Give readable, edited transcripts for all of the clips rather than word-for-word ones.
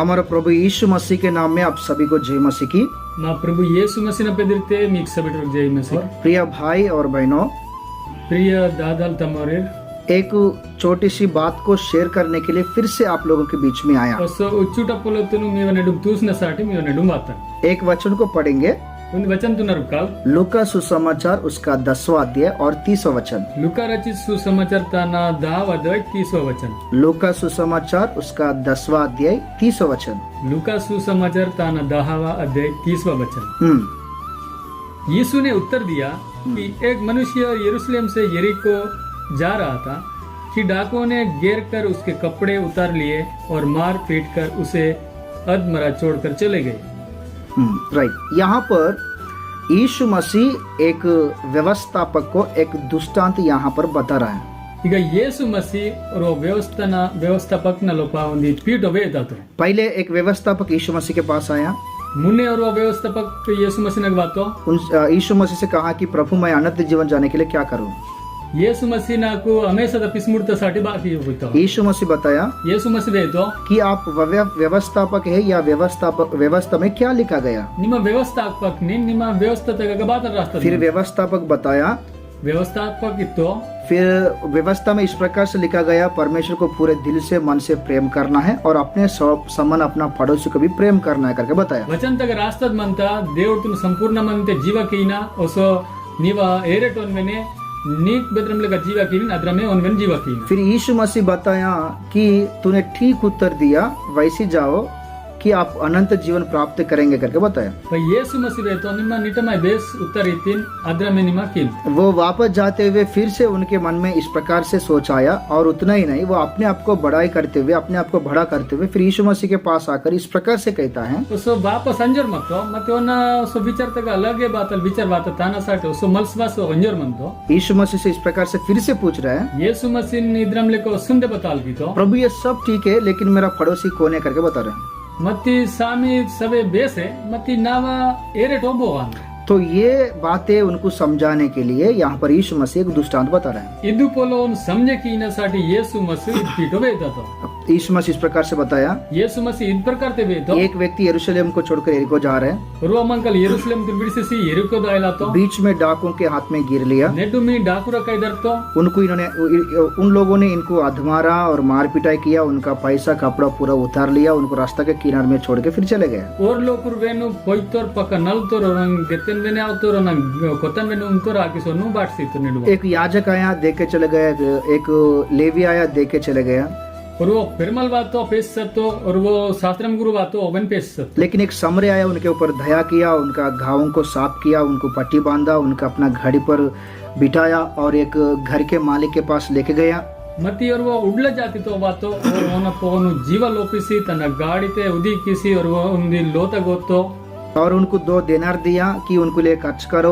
हमारा प्रभु यीशु मसीह के नाम में आप सभी को जय मसीह की। మా ప్రభు యేసు మసీన పెదిరితే మీకు సబిటర్ జై మసీ प्रिय भाई और बहनों, ప్రియ దాదాలు తమ్మరే एक छोटी सी बात को शेयर करने के लिए फिर से आप लोगों के बीच में आया। సో ఉచ్చుటప్పులతును మీవ నెడుం చూసిన సాటి మీవ నెడుం వాతన్ एक वचन को पढ़ेंगे, ఉంది వచంతున్నారు కాల్ लूका सुसमाचार उसका 10वां अध्याय और 30वां वचन। లుకా రచిత సుసమాచార తన 10వ అధ్యాయ 30వ వచन। लूका सुसमाचार उसका 10वां अध्याय 30वां वचन। లుకా సుసమాచార తన 10వ అధ్యాయ 30వ వచन। हम्म, यीशु ने उत्तर दिया कि एक मनुष्य यरूशलेम से यरीको जा रहा था कि डाकुओं ने घेर कर उसके कपड़े उतार लिए और मार पीट कर उसे अधमरा छोड़कर चले गए। राइट। यहाँ पर यीशु मसीह एक व्यवस्थापक को एक दृष्टांत यहाँ पर बता रहा है। ಈಗ ಯೇಸು ಮಸಿ ಅವರು ವ್ಯವಸ್ಥಾಪಕನ ಲೋಪ ಒಂದು ಪೀಠವೇ ಇದ್ದಾತು। पहले एक व्यवस्थापक यीशु मसीह के पास आया, मुन्ने ಅವರು ವ್ಯವಸ್ಥಾಪಕ ಯೇಸು ಮಸಿನಗೆ ಬಾತು यीशु मसीह से कहा कि प्रभु मैं अनंत जीवन जाने के लिए क्या करूं। ಯೇಸು ಮಸಿ ನಾಕು ಹಮೇಶದ ಪಿಸ್ಮುಡ್ತ ಸಾಟಿ ಬಾಕಿ ಹೋಯ್ತು। यीशु मसीह बताया ಯೇಸು ಮಸಿ ಬೇತು कि आप व्यवस्थापक है या व्यवस्था में क्या लिखा गया। ನಿಮ್ಮ ವ್ಯವಸ್ಥಾಪಕ ನಿಮ್ಮ ವ್ಯವಸ್ಥೆ ತಗಗ ಬಾತ ರಾಸ್ತ फिर व्यवस्थापक बताया, ವ್ಯವಸ್ಥಾಪಕ ಇತ್ತು फिर व्यवस्था में इस प्रकार से लिखा गया, परमेश्वर को पूरे दिल से मन से प्रेम करना है और अपने समान अपना पड़ोसी को भी प्रेम करना है करके बताया। वचन तक रास्तद मनता దేవుడు సంపూర్ణ మంతే జీవకీన ఓసో నీవ ఏరేటోన్వెనే నీక్ బెద్రంలగా జీవకీన అద్రమే ఓన్వెన్ జీవకీన। फिर यीशु मसीह बताया कि तूने ठीक उत्तर दिया, वैसे जाओ कि आप अनंत जीवन प्राप्त करेंगे करके बताया। ಯೇಸು ಮಸಿ ಬೇತು ನಿಮ್ಮ ನಿಟಮೈ ಬೇಸ್ ಉತ್ತರಿತಿನ್ ಅದ್ರಮೆ ನಿಮ್ಮ ಕಿನ್। वो वापस जाते हुए फिर से उनके मन में इस प्रकार से सोच आया, और उतना ही नहीं, वो अपने आप को बड़ाई करते हुए अपने आप को बड़ा करते हुए फिर यीशु मसीह के पास आकर इस प्रकार से कहता है, सो वापस अंजर मतो ಮತ್ತೆ ಅವನ ಸೋ ವಿಚಾರ ತಗ ಅಲಗೆ ಬಾತಲ್ ವಿಚಾರ ಬಾತ ತಾನ ಸಾಟೆ ಸೋ ಮಲ್ಸ್ವಾಸ अंजर मनतो। यीशु मसीह से इस प्रकार से फिर से पूछ रहा है, ಯೇಸು ಮಸಿ ಇದ್ರಮ್ಲೆ को सुंदे बताल गीतो प्रभु ये सब ठीक है लेकिन मेरा पड़ोसी कौन है करके बता रहे हैं। मत्ती सामी सबे बेसे मत्ती नावा एरेट ओबोवान। तो ये बातें उनको समझाने के लिए यहाँ पर यीशु मसीह एक दृष्टांत बता रहे हैं। इदु पोलो उन समझे की इनसाठी ಯೇಸು मसीह पीठो बेदातो। यीशु मसीह इस प्रकार से बताया, ಯೇಸು मसीह इद प्रकार ते बेतो एक व्यक्ति यरूशलेम को छोड़कर यरीको जा रहे हैं, रोमंकल यरूशलेम ति बिडिसेसी यरीको दायलातो बीच में डाकुओं के हाथ में गिर लिया। नेडु मी डाकुरा कैदरतो उनको उन लोगों ने इनको अधमारा और मार पिटाई किया, उनका पैसा कपड़ा पूरा उतार लिया, उनको रास्ता के किनारे में छोड़ के फिर चले गए। और लोकुर वेनु पोइतोर पक नलतोर रंग गेतन वेने आवतोर रंग कोतन वेनु उमतोर आकिसो नु बाटसी तो नेडु। एक याजक आया देख के चले गए, एक लेवी आया देख के चले गया, और वो फिरमल बातो पेश सतो और वो शास्त्रम गुरु बातो ओवन पेश सतो। लेकिन एक समरे आया, उनके ऊपर दया किया, उनका घावों को साफ किया, उनको पट्टी बांधा, उनका अपना घड़ी पर बिठाया और एक घर के मालिक के पास लेके गया। मती और वो उड़ल जाती तो बातो और ओन जीव लोपिसी तन गाड़ीते उदी किसी और वो उन्दी लोत गोतो और उनको 2 देनार दिया कि उनको लिए खर्च करो,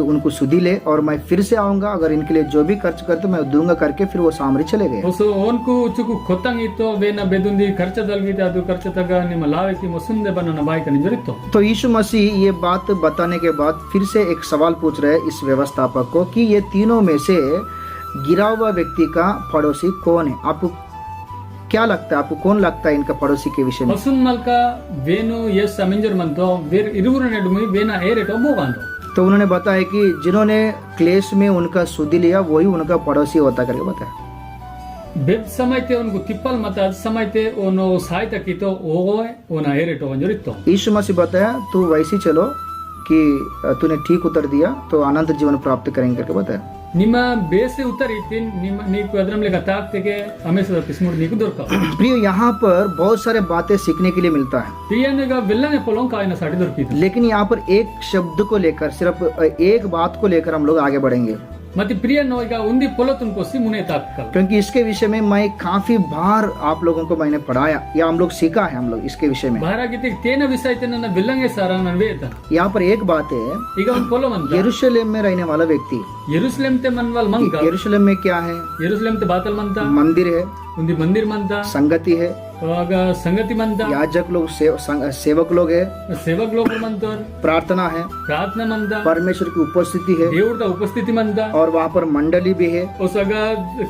उनको सुधी ले और मैं फिर से आऊंगा, अगर इनके लिए जो भी खर्च करते मैं दूंगा करके फिर वो सामरी चले गए। सो ओनको चुकु खोतंग इतो वेना बेदुंदी खर्च दलगीते ಅದು ಖರ್ಚ ತಗ ನಿಮ್ಮ ಲಾವೆತಿ ಮಸುಂದೆ ಬನ್ನನ ಬಾಯಿ ಕನಿ ಜರಿतो। तो यीशु मसीह ये बात बताने के बाद फिर से एक सवाल पूछ रहे हैं इस व्यवस्थापक को कि ये तीनों में से गिरा हुआ व्यक्ति का पड़ोसी कौन है। आपको क्या लगता है, आपको कौन लगता है इनका पड़ोसी के विषय में। ಮಸುನ್ ಮಲ್ಕ ವೇನು ಯಸ್ ಅಮೆಂಜರ್ ಮಂತೋ ವೇರ್ ಇರುವುರ ನೆಡುಮಿ ವೇನ ಏರೆಟೋ ಬೋಗಾಂದೋ। तो उन्होंने बताया कि जिन्होंने क्लेश में उनका सुधी लिया वही उनका पड़ोसी होता करके बताया। बेब समयते उनको तिप्पल मत समयते ओनो सहायता की तो ओए ओना एरेटो अंजरितो। यीशु मसीह बताया तू वैसे चलो कि तूने ठीक उत्तर दिया तो अनंत जीवन प्राप्त करेंगे करके बताया। ನಿಮ್ಮ ಬೇಸೆ ಉತ್ತರಿತಿನ್ ನಿಮ್ಮ ನೀಕು ಅದರಮ್ಲೆ ಗತಾಕ್ತೆಗೆ ಹಮೇಶದ ಪಿಸ್ಮುಡ್ ನೀಕು ದೊರಕ। प्रिय, यहाँ पर बहुत सारे बातें सीखने के लिए मिलता है, ಪ್ರಿಯನಿಗ ಬೆಲ್ಲನೆ ಪೊಲೊಂ ಕಾಯಿನ ಸಾಟಿ ದೊರಕಿತು। लेकिन यहाँ पर एक शब्द को लेकर, सिर्फ एक बात को लेकर हम लोग आगे बढ़ेंगे, ಮತ್ತೆ ಪ್ರಿಯನೋ ಈಗ ಉಂದಿ ಪೊಲೊತುನ್ ಕೊಸಿ ಮುನೆ ತಾಕಲ್। क्योंकि इसके विषय में मैं काफी बार आप लोगों को मैंने पढ़ाया या हम लोग सीखा है, हम लोग इसके विषय में। ಬಾರಾಗಿತಿ ತೇನ ವಿಷಯತೆ ನನ್ನ ಬೆಲ್ಲಂಗೆ ಸಾರ ನನ್ನ ವೇತ। यहाँ पर एक बात है, ಈಗ ಒಂದು ಪೊಲೊ ಮಂದ यरूशलेम में रहने वाला व्यक्ति, ಯೆರೂಸಲೇಮ್ ते मनवल मंग यरूशलेम में क्या है, ಯೆರೂಸಲೇಮ್ ते ಬಾತಲ್ ಮಂತ मंदिर है, उंदी मंदिर मंत संगति है, संगति मंत, याजक लोग सेवक लोग है, सेवक लोग मंतर, प्रार्थना है, प्रार्थना मंत, परमेश्वर की उपस्थिति है, देवड़ उपस्थिति मंत, और वहाँ पर मंडली भी है,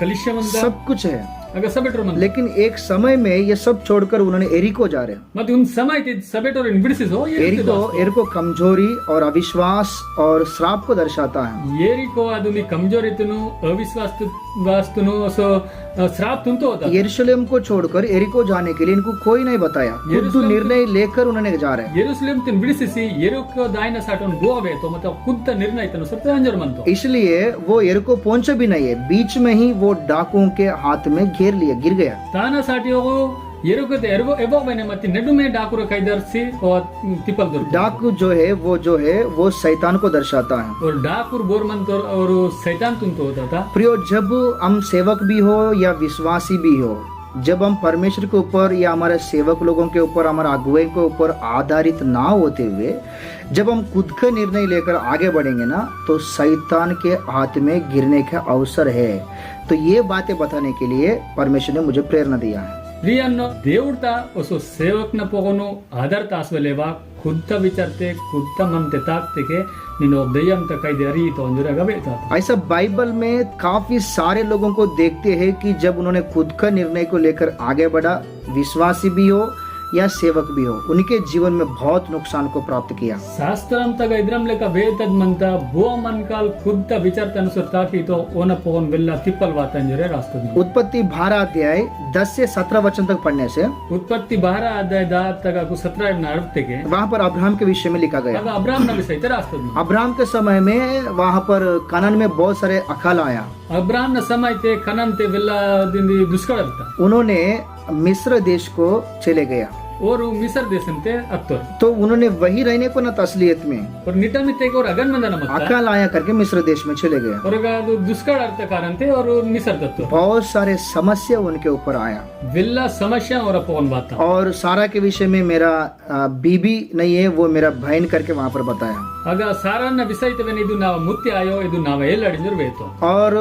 कलिशा मंत, सब कुछ है। aga sabetor man लेकिन एक समय में ये सब छोड़कर उन्होंने एरिको जा रहे हैं। mati un samay te sabetor in bidsis ho एरिको कमजोरी और अविश्वास और श्राप को दर्शाता है। yeriko adu ni kamjoritunu aviswastunu so श्राप तुम तो होता यरूशलेम को छोड़कर एरिको जाने के लिए इनको कोई नहीं बताया, खुद निर्णय लेकर उन्होंने जा रहे हैं। यरूशलेम तिन बिडिसिसी यरूको दायना साटोन गोवे तो मतलब खुद निर्णय तनु सब अंजर मन तो इसलिए वो एरिको पहुंचे भी नहीं है, बीच में ही वो डाकुओं के हाथ में घेर लिया, गिर गया। ताना साटियो यरूको ते एवो बने मति नेडु में डाकुरो काइदरसी और तिपल दुर डाकू जो है वो शैतान को दर्शाता है। और डाकुर बोरमन तो और शैतान तुम तो होता था। प्रियो, जब हम सेवक भी हो या विश्वासी भी हो, जब हम परमेश्वर के ऊपर या हमारे सेवक लोगों के ऊपर, हमारे अगुवाई के ऊपर आधारित ना होते हुए जब हम खुद का निर्णय लेकर आगे बढ़ेंगे ना, तो शैतान के हाथ में गिरने का अवसर है। तो ये बातें बताने के लिए परमेश्वर ने मुझे प्रेरणा दिया है। प्रियनो देवता उसो सेवक न पोगोनो आदर तास्वलेवा खुद विचारते खुद मनते ताकते के निनो दयम तकाई देरी तो अंजरा गबेता। ऐसा बाइबल में काफी सारे लोगों को देखते हैं कि जब उन्होंने खुद का निर्णय को लेकर आगे बढ़ा, विश्वासी भी हो या सेवक भी हो, उनके जीवन में बहुत नुकसान को प्राप्त किया। शास्त्रम तक इद्रम लेका वेतद मनता बो मन काल खुद विचारता अनुसार ताकि तो ओन पोन बिल्ला तिप्पल वातंजरे रास्ते में। उत्पत्ति 12 अध्याय 10 से 17 वचन तक पढ़ने से उत्पत्ति 12 अध्याय 10 तक को 17 नारते के वहाँ पर अब्राहम के विषय में लिखा गया। अब्राहम ने विषय रास्ते में अब्राहम के समय में वहाँ पर कनान में बहुत सारे अकाल आया। अब्राहम न समय ते कनान ते विल्ला दिन दुष्काल उन्होंने मिस्र देश को चले गया और मिस्र देश में थे अत्तर तो उन्होंने वही रहने को न तस्लियत में और निटा में ते और अगन मंदन मत अकाल आया करके मिस्र देश में चले गए और दुष्काल अर्थ कारण थे और मिस्र तत्व बहुत सारे समस्या उनके ऊपर आया। विल्ला समस्या और पवन बात और सारा के विषय में मेरा बीबी नहीं है, वो मेरा बहन करके वहाँ पर बताया। अगर सारा न विषय तो इदु नाव मुत्य आयो इदु नाव ये लड़िंजर वे तो और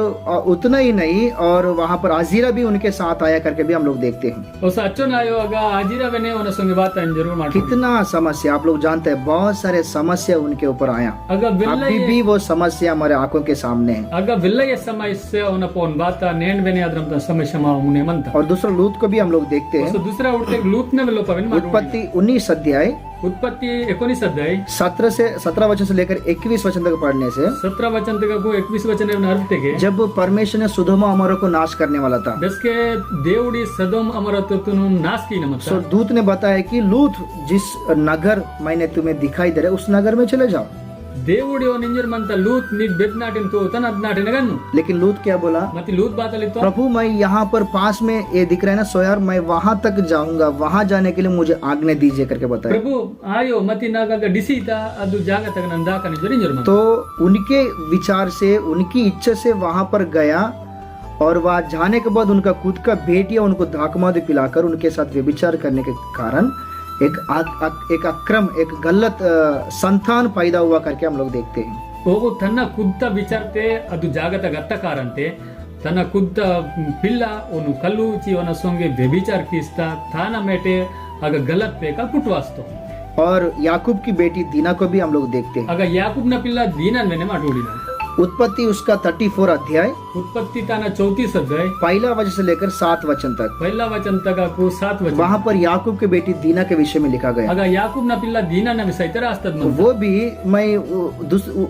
उतना ही नहीं, और वहाँ पर आजीरा भी उनके साथ आया करके भी हम लोग देखते हैं। और सच्चो ना आयो अगर आजीरा बने उन संगे बात जरूर मार कितना समस्या आप लोग जानते हैं, बहुत सारे समस्या उनके ऊपर आया। अगर अभी भी वो समस्या हमारे आंखों के सामने है। अगर विल्ला ये समस्या उन पवन बात नेन बने आद्रम तो समस्या मा उन्हें मनता। और दूसरा लूत को भी हम लोग देखते हैं। दूसरा उठते लूत ने विलो पवन उत्पत्ति 19 अध्याय उत्पत्ति 19 अध्याय 17 वचन से लेकर 21 वचन तक पढ़ने से 17 वचन तक को 21 वचन अर्थ के जब परमेश्वर ने सुदोम अमोरा को नाश करने वाला था, जिसके देवड़ी सदोम अमरतुनु नाश की नमक सो दूत ने बताया कि लूत जिस नगर मैंने तुम्हें दिखाई दे रहा है उस नगर में चले जाओ। देवड़ी और निंजर मनता लूत निक बेतनाटिन तो तना नाटिन गन्नु। लेकिन लूत क्या बोला, मति लूत बात ले तो प्रभु मैं यहाँ पर पास में ये दिख रहा है ना सोयार, मैं वहां तक जाऊंगा, वहां जाने के लिए मुझे आज्ञा दीजिए करके बताया। प्रभु आयो मति नागा का डिसीता अदु जागा तक नंदा का निंजर मन। तो उनके विचार से, उनकी इच्छा से वहां पर गया और वहां जाने के बाद उनका खुद का बेटिया उनको धाकमाद पिलाकर उनके साथ व्यभिचार करने के कारण एक अक्रम, एक गलत संतान पैदा हुआ करके हम लोग देखते हैं। वो तन्ना खुद विचारते अदु जागत गत्त कारणते तನ್ನ ಕುದ್ದ ಪಿಲ್ಲ ಅವನು ಕಲ್ಲೂಚಿ ಅವನ ಸೊಂಗೆ ವ್ಯಭಿಚಾರ ಕಿಸ್ತಾ ತಾನ ಮೇटे अगर गलत पे का कुटवास्तो। और याकूब की बेटी दीना को भी हम लोग देखते हैं। अगर याकूब न पिल्ला दीना मैंने माटोड़ीना। उत्पत्ति उसका 34 अध्याय उत्पत्ति ताना 34 अध्याय पहला वचन से लेकर 7 वचन तक, पहला वचन तक को 7 वचन वहाँ पर याकूब की बेटी दीना के विषय में लिखा गया। अगर याकूब न पिल्ला दीना न विषय रास्ता वो भी मैं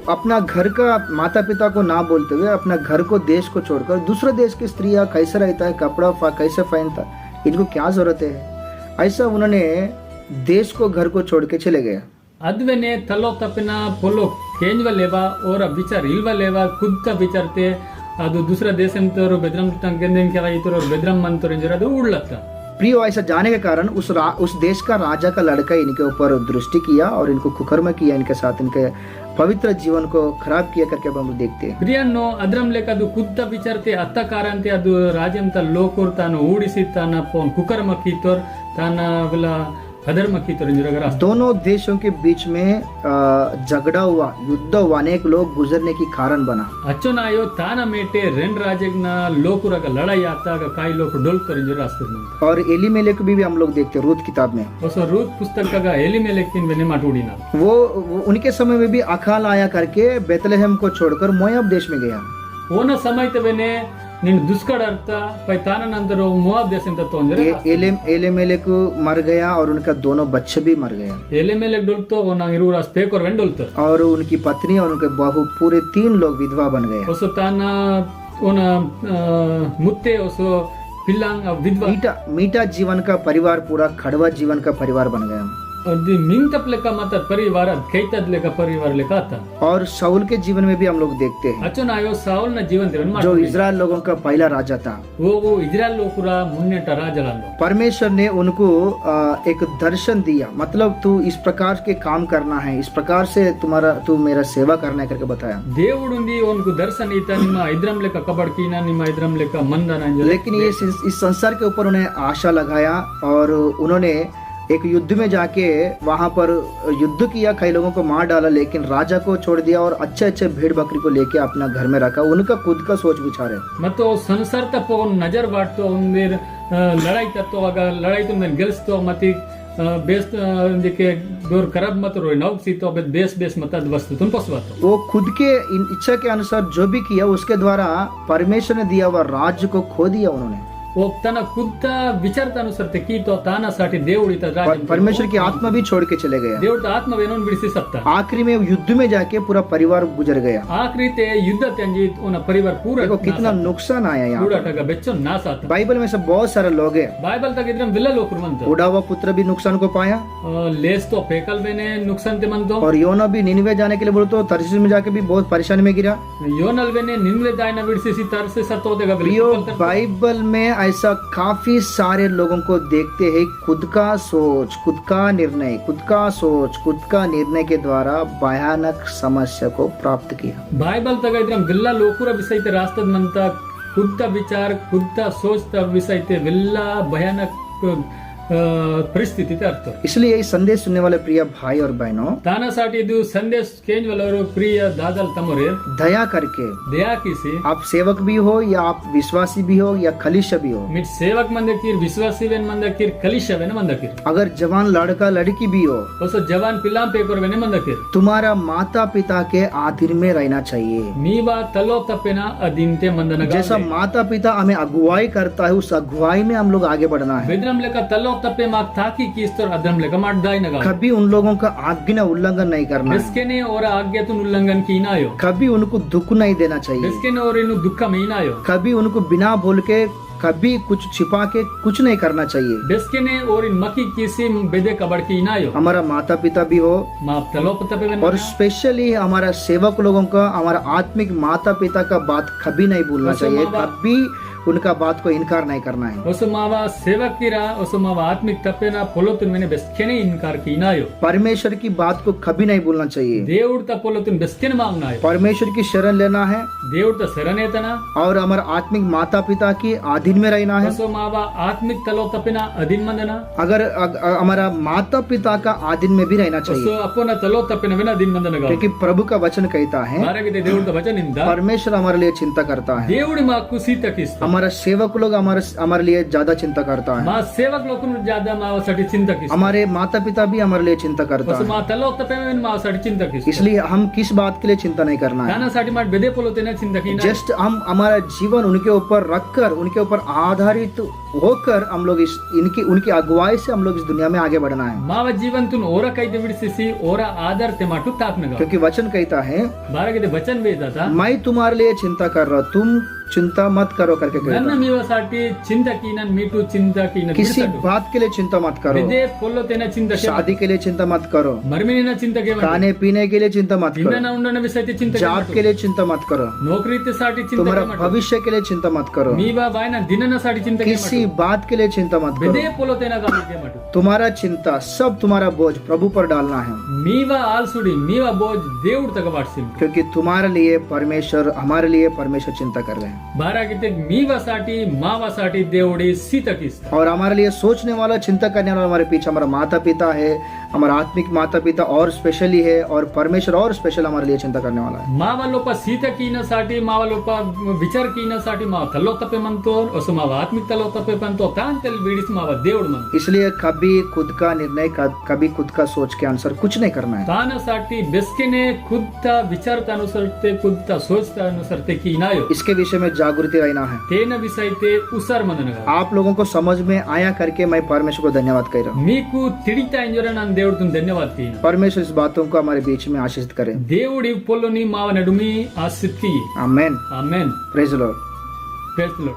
अपना घर का माता पिता को ना बोलते हुए अपना घर को, देश को छोड़कर दूसरे देश की स्त्रियां कैसे रहता है, कपड़ा कैसे पहनता, इनको क्या जरूरत है, ऐसा उन्होंने देश को, घर को छोड़ के चले गए। अद्वेने तलो तपना पोलो केंजवा लेवा और विचार इल्वा लेवा खुद विचारते ಅದು दूसरा देश में तो बेदरम तंगेंदेन के भाई तो बेदरम मन तो रेंजर ಅದು उड़लता। प्रियो ऐसा जाने के कारण उस देश का राजा का लड़का इनके ऊपर दृष्टि किया और इनको कुकर्म किया, इनके साथ इनके पवित्र जीवन को खराब किया करके हम देखते हैं। ಪ್ರಿಯನ್ನೋ ಅದ್ರಂ ಲೆಕ್ಕ ಅದು ಖುದ್ದ ವಿಚಾರತೆ ಅತ್ತ ಕಾರಂತೆ ಅದು ರಾಜ್ಯಂ ತ ಲೋಕುರ್ ತಾನು ಊಡಿಸಿ ತಾನ ಪೋನ್ ಕುಕರ್ಮ ಕಿತೋರ್ ತಾನ ವಿಲ अधर्म की तरह दोनों देशों के बीच में झगड़ा हुआ, युद्ध हुआ, अनेक लोग गुजरने की कारण बना। अच्छो ना आयो ताना मेटे रेन राजेगना लोकुरा का लड़ाई आता का काई लोग डोल तरह रास्ते में। और एलीमेलेक भी हम लोग देखते हैं रूत किताब में। उस रूत पुस्तक का एलीमेलेक इन वेने माटूड़ी ना वो उनके समय में भी अकाल आया करके बेतलेहम को छोड़कर मोयाब देश में गया। वो न समय तो वेने నేను దుష్కడర్త పై తానందరూ మోవాబ్ దేశం తోంజరే एलेमेलेक मर गया और उनका दोनों बच्चे भी मर गया एलेमेलेक डोलतो वो ना इरुरा स्पेक और वेंडोलतो और उनकी पत्नी और उनके बहू पूरे 3 लोग विधवा बन गए। ओसो ताना ओना मुत्ते ओसो पिल्लांग विधवा मीठा जीवन का परिवार पूरा कड़वा जीवन का परिवार बन गया। दी मिंगतप लेका मत परिवार कैतद लेका परिवार लेका था। और शाऊल के जीवन में भी हम लोग देखते हैं अच्छो ना आयो साउल ना जीवन देवन जो इजराइल लोगों का पहला राजा था। वो इजराइल लोकुरा मुन्नेटा राजलांदो परमेश्वर ने उनको एक दर्शन दिया, मतलब तू इस प्रकार के काम करना है, इस प्रकार से तू मेरा सेवा करना है करके बताया। దేవుడుండి उनको दर्शन इता निमा इद्रम लेका कबड़कीना निमा इद्रम लेका मंदना। लेकिन ये इस संसार के ऊपर उन्हें आशा लगाया और उन्होंने एक युद्ध में जाके वहां पर युद्ध किया, कई लोगों को मार डाला, लेकिन राजा को छोड़ दिया और अच्छे अच्छे भेड़ बकरी को लेके अपना घर में रखा। उनका खुद का सोच विचार है मतो संसार तप नजर बाटतो उन्देर लड़ाई तत्तो अगर लड़ाई तुम गेल्स्तो मती बेस जेके दोर करब मत रोय नौक सी तो बेस मत वस्तु तुम पसवातो। वो खुद के इच्छा के अनुसार जो भी किया उसके द्वारा परमेश्वर ने दिया हुआ राज्य को खो दिया उन्होंने। वो तना खुद विचारतानुसार ते की तो तानासाठी దేవుడి राज्य परमेश्वर की आत्मा भी छोड़ के चले गया। దేవుడి ఆత్మ వేనోన్ బిడిసి సత్తా आखिरी में युद्ध में जाके पूरा परिवार गुजर गया। आखिरी ते युद्ध त्यांजी उन परिवार पूरा देखो कितना नुकसान आया यहाँ पूरा टगा बेचो नास आता। बाइबल में से बहुत सारे लोग हैं, बाइबल तक इधर विल्ला लोकुर मनतो उड़ा हुआ पुत्र भी नुकसान को पाया, लेस तो पेकल वेने नुकसान ते मनतो, और योना भी निनवे जाने के लिए बोलते तर्शीश में जाके भी बहुत परेशानी में गिरा। योनल वेने निनवे दायना विड़सी तरसे सतो देगा। बाइबल में ऐसा काफी सारे लोगों को देखते हैं, खुद का सोच, खुद का निर्णय, खुद का सोच, खुद का निर्णय के द्वारा भयानक समस्या को प्राप्त किया। बाइबल तक इधर विल्ला लोकुरा विषय ते रास्ता मनता खुद विचार खुद सोच विषय ते विल्ला भयानक परिस्थिती अर्थ। इसलिए इस संदेश सुनने वाले प्रिय भाई और बहनों तानासाठी दु संदेश केंज वालों प्रिय दादल तमोरे दया करके दया किसी आप सेवक भी हो या आप विश्वासी भी हो या खलीशा भी हो, मिट सेवक मंदकिर विश्वासी वेन मंदकिर खलीशा वेन मंदकिर, अगर जवान लड़का लड़की भी हो, उसो जवान पिलाम पेपर वेन मंदकिर, तुम्हारा माता पिता के अधीन में रहना चाहिए। मीवा तलो तपेना अधीनते मंदन। जैसा माता पिता हमें अगुवाई करता है उस अगुवाई में हम लोग आगे बढ़ना है। विद्रम लेका तलो तपे माक ताकि किस्तर अधम लेका माट दाई नगा। कभी उन लोगों का आज्ञा उल्लंघन नहीं करना है। इसके ने और आज्ञा तुम उल्लंघन की ना हो। कभी उनको दुख नहीं देना चाहिए। इसके ने और इनु दुख में ना हो। कभी उनको बिना बोल के कभी कुछ छिपा के कुछ नहीं करना चाहिए। बेस्के ने और इन मकी किसी बेदे कबड़ की ना हो। हमारा माता पिता भी हो माप तलो तपे और स्पेशली हमारा सेवक लोगों का, हमारा आत्मिक माता पिता का बात कभी नहीं भूलना चाहिए, कभी उनका बात को इनकार नहीं करना है। मावा सेवक की राह मावा आत्मिक तपे ना पोलो तुम मैंने बेस्के ने इनकार की ना हो। परमेश्वर की बात को कभी नहीं भूलना चाहिए। देवड़ तपोलो तुम बेस्के ने मांगना है। परमेश्वर की शरण लेना है। देवड़ तो शरण है तना और हमारा आत्मिक माता पिता की अधीन में रहना है। मावा आत्मिक तलो तपेना अधीन मंदना। अगर हमारा माता पिता का अधीन में भी रहना चाहिए। अपना तलो तपेना बिना अधीन मंदन, क्योंकि प्रभु का वचन कहता है देवड़ का वचन इंदा परमेश्वर हमारे लिए चिंता करता है। देवड़ माँ खुशी तक हमारा सेवक लोग हमारे लिए ज्यादा चिंता करता है। माँ सेवक लोग ज्यादा माँ साठी चिंता की। हमारे माता पिता भी हमारे लिए चिंता करता है। माँ तलो तपे माँ साठी चिंता की। इसलिए हम किस बात के लिए चिंता नहीं करना है। गाना साठी माँ बेदे पोलो तेना चिंता की। जस्ट हम हमारा जीवन उनके ऊपर रखकर, उनके ऊपर आधारित होकर हम लोग उनकी अगुवाई से हम लोग इस दुनिया में आगे बढ़ना है। माँ जीवन तुम ओरा कई विड़सी ओरा आदर ते माटू ताक नगा। क्योंकि वचन कहता है, बारह के वचन भेजा था, मैं तुम्हारे लिए चिंता कर रहा हूँ, तुम चिंता मत करो करके कहता है। चिंता की न मीटू चिंता की न किसी बात के लिए चिंता मत करो। पोलो तेना चिंता शादी के लिए चिंता मत करो। मरमिनी न चिंता के खाने पीने के लिए चिंता मत करो। उंडन विषय ते चिंता जॉब के लिए चिंता मत करो। नौकरी ते साठी चिंता तुम्हारा भविष्य के लिए चिंता मत करो। मीवा बायना दिन न साठी चिंता किसी बात के लिए चिंता मत करो। बेदे पोलो तेना गाली के मटू। तुम्हारा चिंता सब तुम्हारा बोझ प्रभु पर डालना है। मीवा आलसुडी मीवा बोझ देवड़ तक वाटसिम। क्योंकि तुम्हारे लिए परमेश्वर, हमारे लिए परमेश्वर चिंता कर रहे हैं। बारह की मीवासाठी मावासाठी देवड़ी सीतकिस। और हमारे लिए सोचने वाला, चिंता करने वाला हमारे पीछे हमारा माता पिता है, हमारा आत्मिक माता पिता और स्पेशली है, और परमेश्वर और स्पेशल हमारे लिए चिंता करने वाला है। मावा लोपा सीत कीनसाठी, मावा लोपा विचार कीनसाठी मावा तलो तपे मनतो, असो मावा आत्मिक तलो तपे मनतो, तान तेल बीड़ीस मावा देवड़ मन। इसलिए कभी खुद का निर्णय, कभी खुद का सोच के अनुसार कुछ नहीं करना है। तानासाठी बेस्केने खुद का विचार अनुसार ते, खुद का सोच अनुसार ते की नायो। इसके विषय में में जागृति रहना है। तेन विषयते उसारमननगा आप लोगों को समझ में आया करके मैं परमेश्वर को धन्यवाद कह रहा हूँ। మీకు తిడితా ఇంజోర ನಾನು దేవుడితో ధన్యవాద తి परमेश्वर इस बातों को हमारे बीच में आशीषित करे। దేవుడి పొల్లోని మావ నడుమి ఆశిత్తి amen. Amen praise the lord. Praise the lord.